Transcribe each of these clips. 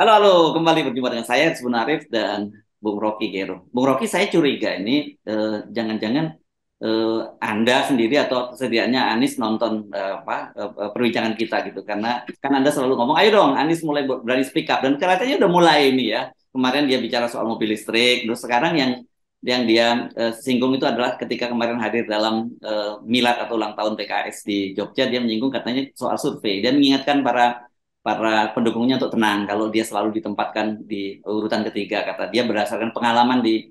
Halo, halo, kembali berjumpa dengan saya, Subun Arif dan Bung Rocky Gero. Bung Rocky, saya curiga ini jangan-jangan Anda sendiri atau sedianya Anies nonton perbincangan kita gitu, karena kan Anda selalu ngomong, ayo dong, Anies mulai berani speak up dan kelihatannya udah mulai ini ya. Kemarin dia bicara soal mobil listrik, terus sekarang yang dia singgung itu adalah ketika kemarin hadir dalam milad atau ulang tahun PKS di Jogja, dia menyinggung katanya soal survei dan mengingatkan para para pendukungnya untuk tenang kalau dia selalu ditempatkan di urutan ketiga, kata dia berdasarkan pengalaman di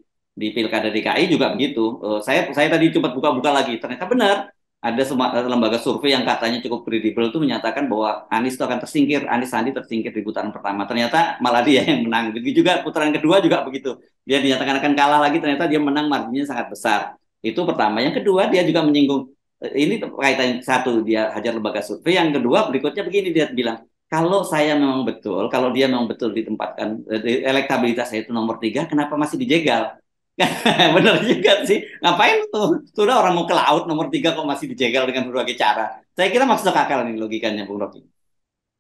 Pilkada DKI juga begitu. Saya tadi coba buka-buka lagi, ternyata benar ada lembaga survei yang katanya cukup kredibel itu menyatakan bahwa Anies itu akan tersingkir, Anies Sandi tersingkir di putaran pertama. Ternyata malah dia yang menang. Begitu juga putaran kedua juga begitu. Dia dinyatakan akan kalah lagi, ternyata dia menang, marginnya sangat besar. Itu pertama. Yang kedua, dia juga menyinggung ini kaitan, satu dia hajar lembaga survei, yang kedua berikutnya begini, dia bilang kalau saya memang betul, kalau dia memang betul ditempatkan, elektabilitas saya itu nomor tiga, kenapa masih dijegal? Bener juga sih. Ngapain tuh? Sudah orang mau ke laut nomor tiga kok masih dijegal dengan berbagai cara. Saya kira masuk akal nih logikanya, Bung Rocky.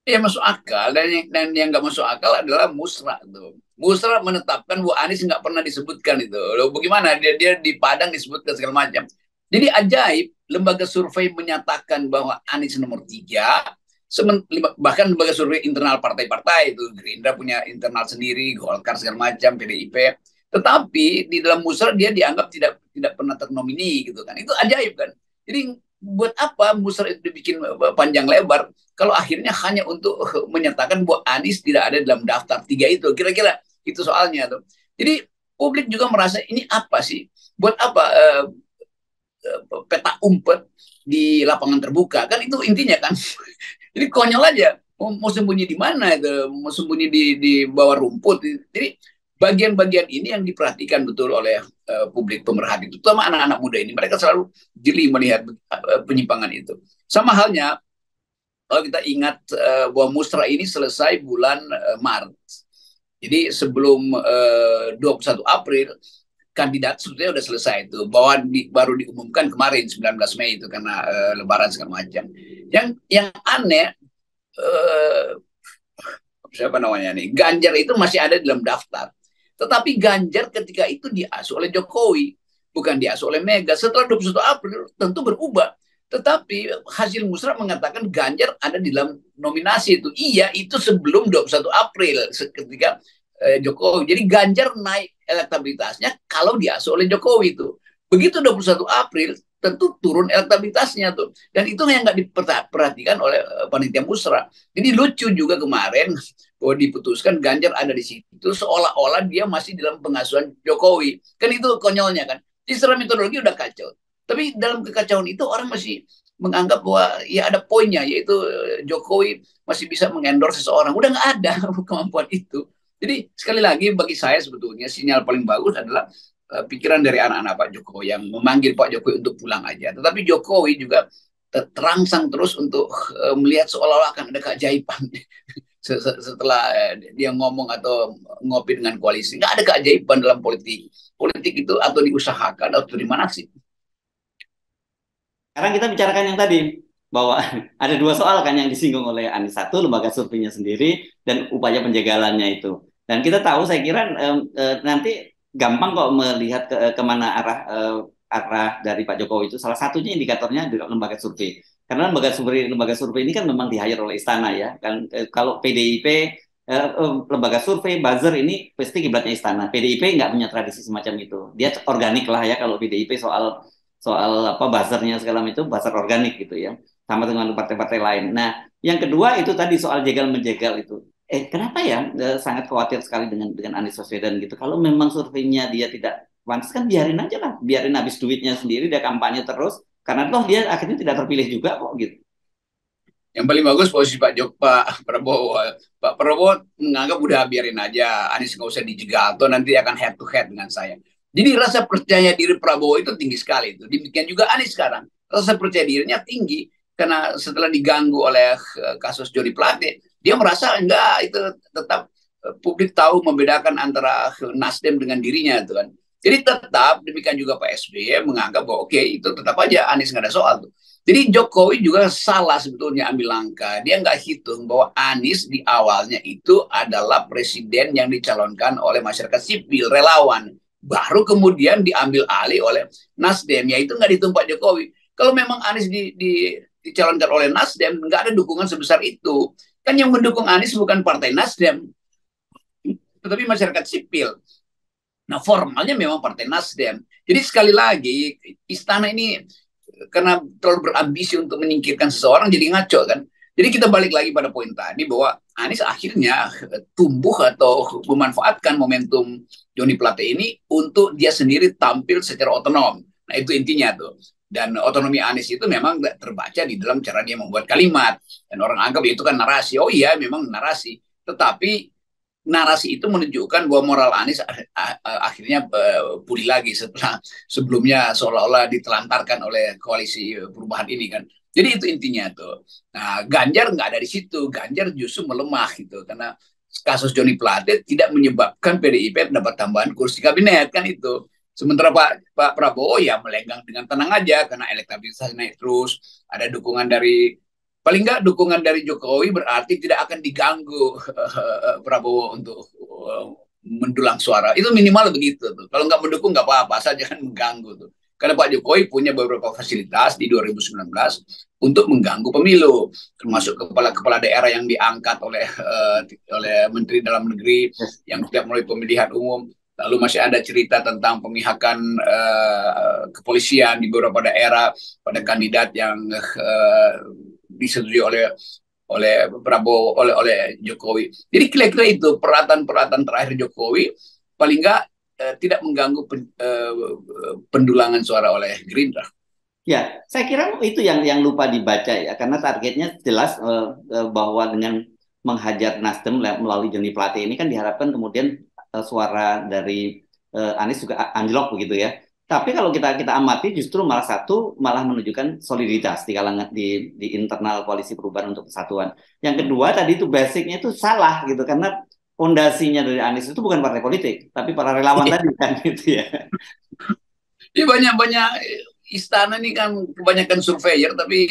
Ya masuk akal dan yang nggak masuk akal adalah Musra tuh. Musra menetapkan bahwa Anies nggak pernah disebutkan itu. Loh, bagaimana dia di Padang disebutkan segala macam. Jadi ajaib lembaga survei menyatakan bahwa Anies nomor tiga, bahkan lembaga survei internal partai-partai itu Gerindra punya internal sendiri, Golkar segala macam, PDIP. Tetapi di dalam Musra dia dianggap tidak tidak pernah ternomini gitu kan. Itu ajaib kan. Jadi buat apa Musra itu dibikin panjang lebar kalau akhirnya hanya untuk menyatakan bahwa Anies tidak ada dalam daftar tiga itu, kira-kira itu soalnya tuh. Jadi publik juga merasa ini apa sih, buat apa peta umpet di lapangan terbuka, kan itu intinya kan. Jadi konyol aja, mau sembunyi di mana itu, mau sembunyi di bawah rumput. Jadi bagian-bagian ini yang diperhatikan betul oleh publik pemerhati, terutama anak-anak muda ini, mereka selalu jeli melihat penyimpangan itu. Sama halnya kalau kita ingat bahwa musrah ini selesai bulan Maret. Jadi sebelum 21 April kandidat sebetulnya sudah selesai itu, bahwa baru diumumkan kemarin 19 Mei itu karena lebaran segala macam. Yang aneh, uh, siapa namanya nih, Ganjar itu masih ada dalam daftar. Tetapi Ganjar ketika itu diasuh oleh Jokowi, bukan diasuh oleh Mega. Setelah 21 April tentu berubah. Tetapi hasil musrah mengatakan Ganjar ada di dalam nominasi itu. Iya, itu sebelum 21 April ketika Jokowi. Jadi Ganjar naik elektabilitasnya kalau diasuh oleh Jokowi itu. Begitu 21 April tentu turun elektabilitasnya tuh. Dan itu yang nggak diperhatikan oleh panitia musrah. Jadi lucu juga kemarin bahwa diputuskan Ganjar ada di situ seolah-olah dia masih dalam pengasuhan Jokowi. Kan itu konyolnya kan. Jadi secara metodologi udah kacau. Tapi dalam kekacauan itu orang masih menganggap bahwa ya ada poinnya, yaitu Jokowi masih bisa mengendorse seseorang. Udah nggak ada kemampuan itu. Jadi sekali lagi bagi saya sebetulnya sinyal paling bagus adalah pikiran dari anak-anak Pak Jokowi yang memanggil Pak Jokowi untuk pulang aja. Tetapi Jokowi juga terangsang terus untuk melihat seolah-olah akan ada keajaiban setelah dia ngomong atau ngopi dengan koalisi. Nggak ada keajaiban dalam politik. Politik itu atau diusahakan atau di mana sih. Sekarang kita bicarakan yang tadi, bahwa ada dua soal kan yang disinggung oleh Anies. Satu, lembaga surveinya sendiri dan upaya penjagalannya itu. Dan kita tahu, saya kira nanti gampang kok melihat kemana arah dari Pak Jokowi itu. Salah satunya indikatornya di lembaga survei. Karena lembaga survei ini kan memang di-hire oleh istana ya. Kan kalau PDIP lembaga survei buzzer ini pasti kiblatnya istana. PDIP nggak punya tradisi semacam itu. Dia organik lah ya kalau PDIP soal soal apa buzzernya segala macam itu buzzer organik gitu ya, sama dengan partai-partai lain. Nah, yang kedua itu tadi soal jegal menjegal itu. Kenapa ya sangat khawatir sekali dengan Anies Baswedan gitu. Kalau memang surveinya dia tidak pantas kan biarin aja lah, biarin habis duitnya sendiri, dia kampanye terus karena toh dia akhirnya tidak terpilih juga kok gitu. Yang paling bagus posisi Pak Prabowo. Pak Prabowo menganggap udah biarin aja, Anies nggak usah dijegal, atau nanti akan head to head dengan saya. Jadi rasa percaya diri Prabowo itu tinggi sekali itu. Demikian juga Anies sekarang. Rasa percaya dirinya tinggi karena setelah diganggu oleh kasus Jody Plate, dia merasa enggak, itu tetap publik tahu membedakan antara Nasdem dengan dirinya itu kan. Jadi tetap demikian juga Pak SBY menganggap bahwa oke, itu tetap aja Anies nggak ada soal tuh. Jadi Jokowi juga salah sebetulnya ambil langkah. Dia nggak hitung bahwa Anies di awalnya itu adalah presiden yang dicalonkan oleh masyarakat sipil, relawan. Baru kemudian diambil alih oleh Nasdem. Ya itu nggak dihitung Pak Jokowi. Kalau memang Anies dicalonkan oleh Nasdem, nggak ada dukungan sebesar itu. Kan yang mendukung Anies bukan Partai Nasdem, tetapi masyarakat sipil. Nah, formalnya memang Partai Nasdem. Jadi sekali lagi, istana ini karena terlalu berambisi untuk menyingkirkan seseorang jadi ngaco kan. Jadi kita balik lagi pada poin tadi bahwa Anies akhirnya tumbuh atau memanfaatkan momentum Joni Plate ini untuk dia sendiri tampil secara otonom. Nah itu intinya tuh. Dan otonomi Anies itu memang terbaca di dalam cara dia membuat kalimat. Dan orang anggap itu kan narasi. Oh iya memang narasi. Tetapi narasi itu menunjukkan bahwa moral Anies akhirnya pulih lagi setelah sebelumnya seolah-olah ditelantarkan oleh koalisi perubahan ini kan. Jadi itu intinya tuh. Nah, Ganjar nggak ada di situ. Ganjar justru melemah gitu karena kasus Joni Plate tidak menyebabkan PDIP mendapat tambahan kursi kabinet kan itu. Sementara Pak Prabowo ya melenggang dengan tenang aja karena elektabilitasnya naik terus, ada dukungan dari paling nggak dukungan dari Jokowi berarti tidak akan diganggu Prabowo untuk mendulang suara. Itu minimal begitu tuh. Kalau nggak mendukung nggak apa-apa, saja kan mengganggu tuh. Karena Pak Jokowi punya beberapa fasilitas di 2019 untuk mengganggu pemilu, termasuk kepala-kepala daerah yang diangkat oleh Menteri Dalam Negeri Yes. yang tidak melalui pemilihan umum. Lalu masih ada cerita tentang pemihakan kepolisian di beberapa daerah pada kandidat yang disetujui oleh Prabowo oleh Jokowi. Jadi kira-kira itu peralatan-peralatan terakhir Jokowi paling nggak tidak mengganggu pendulangan suara oleh Gerindra. Ya, saya kira itu yang lupa dibaca ya, karena targetnya jelas bahwa dengan menghajar Nasdem melalui Joni Plate ini kan diharapkan kemudian suara dari Anies juga anjlok begitu ya. Tapi kalau kita amati justru malah menunjukkan soliditas di kalangan di internal koalisi perubahan untuk kesatuan. Yang kedua tadi itu basicnya itu salah gitu karena fondasinya dari Anies itu bukan partai politik, tapi para relawan tadi kan gitu ya. Ya banyak-banyak istana ini kan kebanyakan surveyor, tapi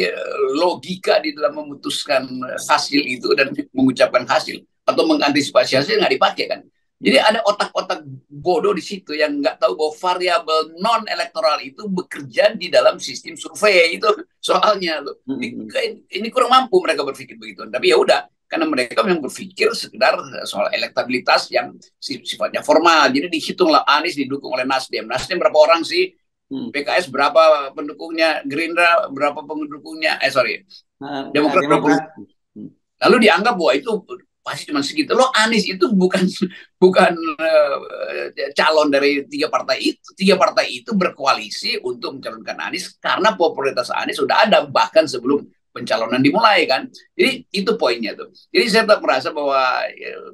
logika di dalam memutuskan hasil itu dan mengucapkan hasil atau mengantisipasi hasil nggak dipakai kan. Jadi ada otak-otak bodoh di situ yang nggak tahu bahwa variabel non elektoral itu bekerja di dalam sistem survei itu soalnya loh. Ini kurang mampu mereka berpikir begitu. Tapi ya udah, karena mereka memang berpikir sekedar soal elektabilitas yang sifatnya formal. Jadi dihitunglah Anies didukung oleh Nasdem. Nasdem berapa orang sih? PKS berapa pendukungnya? Gerindra berapa pendukungnya? Demokrat berapa? Demokrat. Lalu dianggap bahwa itu pasti cuma segitu. Loh Anies itu bukan calon dari tiga partai itu. Tiga partai itu berkoalisi untuk mencalonkan Anies karena popularitas Anies sudah ada bahkan sebelum pencalonan dimulai kan. Jadi itu poinnya tuh. Jadi saya tetap merasa bahwa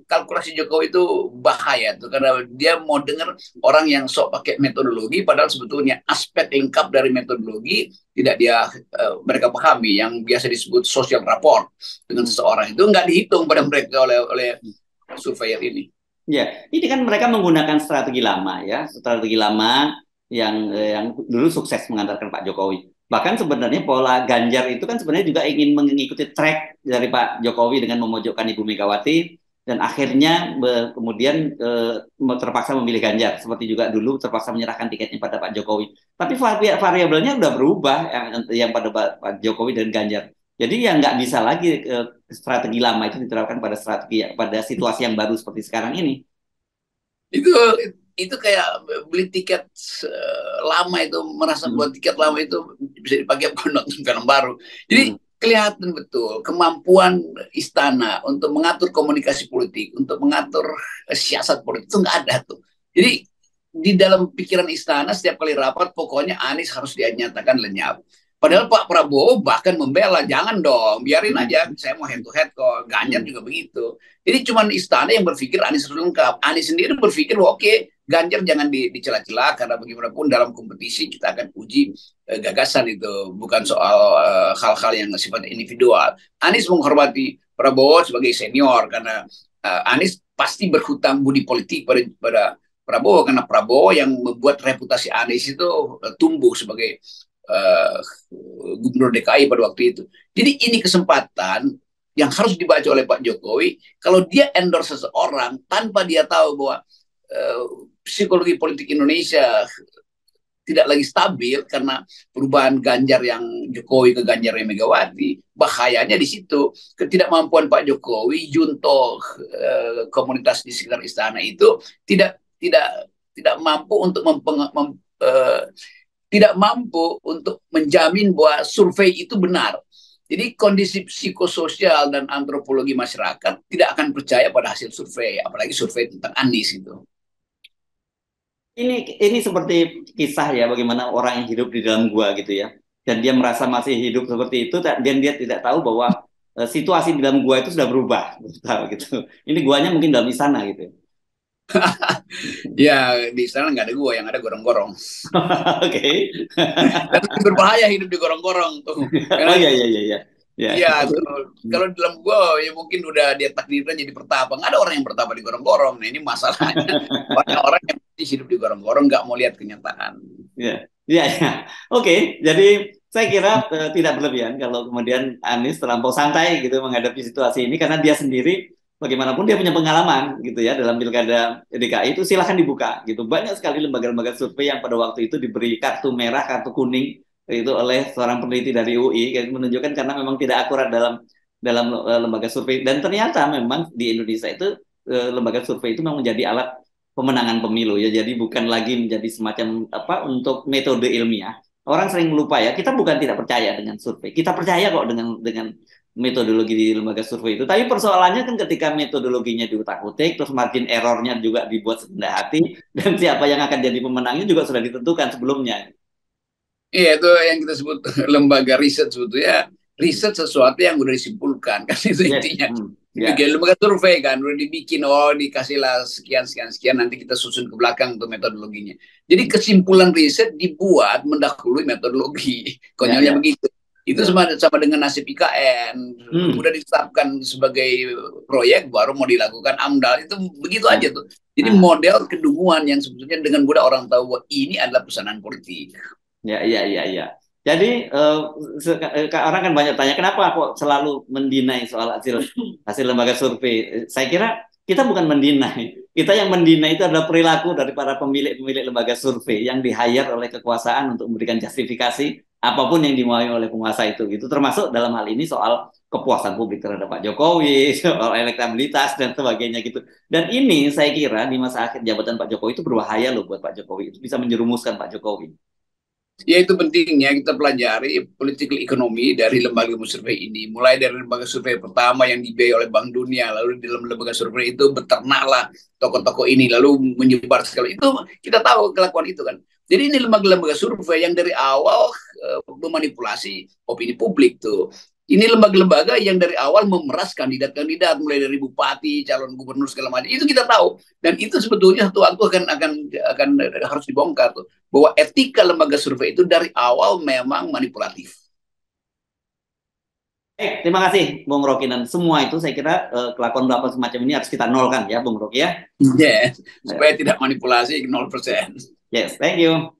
kalkulasi Jokowi itu bahaya tuh karena dia mau dengar orang yang sok pakai metodologi padahal sebetulnya aspek lengkap dari metodologi tidak mereka pahami yang biasa disebut social rapport dengan seseorang itu nggak dihitung pada mereka oleh surveyor ini. Ya, ini kan mereka menggunakan strategi lama ya, strategi lama yang dulu sukses mengantarkan Pak Jokowi. Bahkan sebenarnya pola Ganjar itu kan sebenarnya juga ingin mengikuti track dari Pak Jokowi dengan memojokkan Ibu Megawati dan akhirnya kemudian terpaksa memilih Ganjar seperti juga dulu terpaksa menyerahkan tiketnya pada Pak Jokowi. Tapi variabelnya udah berubah yang pada Pak Jokowi dan Ganjar. Jadi ya nggak bisa lagi strategi lama itu diterapkan pada situasi yang baru seperti sekarang ini. Itu kayak beli tiket lama itu merasa buat tiket lama itu bisa dipakai buat nonton film baru. Jadi kelihatan betul kemampuan istana untuk mengatur komunikasi politik, untuk mengatur siasat politik itu nggak ada tuh. Jadi di dalam pikiran istana setiap kali rapat pokoknya Anies harus dinyatakan lenyap. Padahal Pak Prabowo bahkan membela, jangan dong, biarin aja, saya mau head to head kok. Ganjar juga begitu. Jadi cuma istana yang berpikir Anies harus lengkap. Anies sendiri berpikir, oke, Ganjar jangan dicela-cela karena bagaimanapun dalam kompetisi kita akan uji gagasan itu, bukan soal hal-hal yang sifatnya individual. Anies menghormati Prabowo sebagai senior karena Anies pasti berhutang budi politik pada Prabowo karena Prabowo yang membuat reputasi Anies itu tumbuh sebagai uh, Gubernur DKI pada waktu itu. Jadi ini kesempatan yang harus dibaca oleh Pak Jokowi. Kalau dia endorse seseorang tanpa dia tahu bahwa uh, psikologi politik Indonesia tidak lagi stabil karena perubahan Ganjar yang Jokowi ke Ganjar yang Megawati, bahayanya di situ. Ketidakmampuan Pak Jokowi, junto komunitas di sekitar istana itu tidak mampu untuk tidak mampu untuk menjamin bahwa survei itu benar. Jadi kondisi psikososial dan antropologi masyarakat tidak akan percaya pada hasil survei, apalagi survei tentang Anies itu. Ini seperti kisah ya, bagaimana orang yang hidup di dalam gua gitu ya, dan dia merasa masih hidup seperti itu, dan dia tidak tahu bahwa situasi di dalam gua itu sudah berubah gitu. Ini guanya mungkin dalam istana gitu. Ya di sana nggak ada gua, yang ada gorong-gorong. Oke. Dan berbahaya hidup di gorong-gorong tuh. Oh Karena iya iya iya iya. Ya. iya, kalau dalam gua ya mungkin udah dia takdirnya jadi pertapa. Nggak ada orang yang bertapa di gorong-gorong. Nah ini masalahnya. Banyak orang yang hidup di gorong-gorong nggak mau lihat kenyataan. Ya, ya, ya. Oke, jadi saya kira tidak berlebihan kalau kemudian Anies terlampau santai gitu menghadapi situasi ini karena dia sendiri bagaimanapun dia punya pengalaman gitu ya dalam pilkada DKI itu silahkan dibuka gitu. Banyak sekali lembaga-lembaga survei yang pada waktu itu diberi kartu merah, kartu kuning itu oleh seorang peneliti dari UI yang menunjukkan karena memang tidak akurat dalam lembaga survei dan ternyata memang di Indonesia itu lembaga survei itu memang menjadi alat pemenangan pemilu ya. Jadi bukan lagi menjadi semacam apa untuk metode ilmiah. Orang sering lupa ya, kita bukan tidak percaya dengan survei. Kita percaya kok dengan metodologi di lembaga survei itu. Tapi persoalannya kan ketika metodologinya diutak-utik, terus margin errornya juga dibuat serendah hati, dan siapa yang akan jadi pemenangnya juga sudah ditentukan sebelumnya. Iya, itu yang kita sebut lembaga riset sebetulnya. Riset sesuatu yang udah disimpulkan, kan itu Yes. intinya. Ya. Dibikin lembaga survei kan, udah dibikin, oh dikasihlah sekian, sekian, sekian, nanti kita susun ke belakang untuk metodologinya. Jadi kesimpulan riset dibuat mendahului metodologi. Ya, Konyolnya ya. begitu. Itu Ya. sama dengan nasib IKN. Udah ditetapkan sebagai proyek, baru mau dilakukan AMDAL. Itu begitu aja tuh. Jadi model kedunguan yang sebetulnya dengan mudah orang tahu bahwa ini adalah pesanan politik. Ya, iya, iya, iya. Jadi orang kan banyak tanya kenapa kok selalu mendinai soal hasil hasil lembaga survei. Saya kira kita bukan mendinai. Kita yang mendinai itu adalah perilaku dari para pemilik-pemilik lembaga survei yang di-hire oleh kekuasaan untuk memberikan justifikasi apapun yang dimauin oleh penguasa itu. Gitu. Termasuk dalam hal ini soal kepuasan publik terhadap Pak Jokowi, soal elektabilitas dan sebagainya gitu. Dan ini saya kira di masa akhir jabatan Pak Jokowi itu berbahaya loh buat Pak Jokowi. Itu bisa menjerumuskan Pak Jokowi. Ya itu pentingnya kita pelajari political economy dari lembaga survei ini. Mulai dari lembaga survei pertama yang dibiayai oleh Bank Dunia, lalu di dalam lembaga survei itu beternaklah tokoh-tokoh ini, lalu menyebar sekali. Itu kita tahu kelakuan itu kan. Jadi ini lembaga-lembaga survei yang dari awal memanipulasi opini publik tuh. Ini lembaga-lembaga yang dari awal memeras kandidat-kandidat mulai dari bupati, calon gubernur segala macam. Itu kita tahu dan itu sebetulnya satu waktu akan harus dibongkar tuh bahwa etika lembaga survei itu dari awal memang manipulatif. Terima kasih Bung Rocky dan semua itu saya kira kelakuan bapak semacam ini harus kita nolkan ya Bung Rocky ya. Yes, supaya tidak manipulasi 0%. Yes, thank you.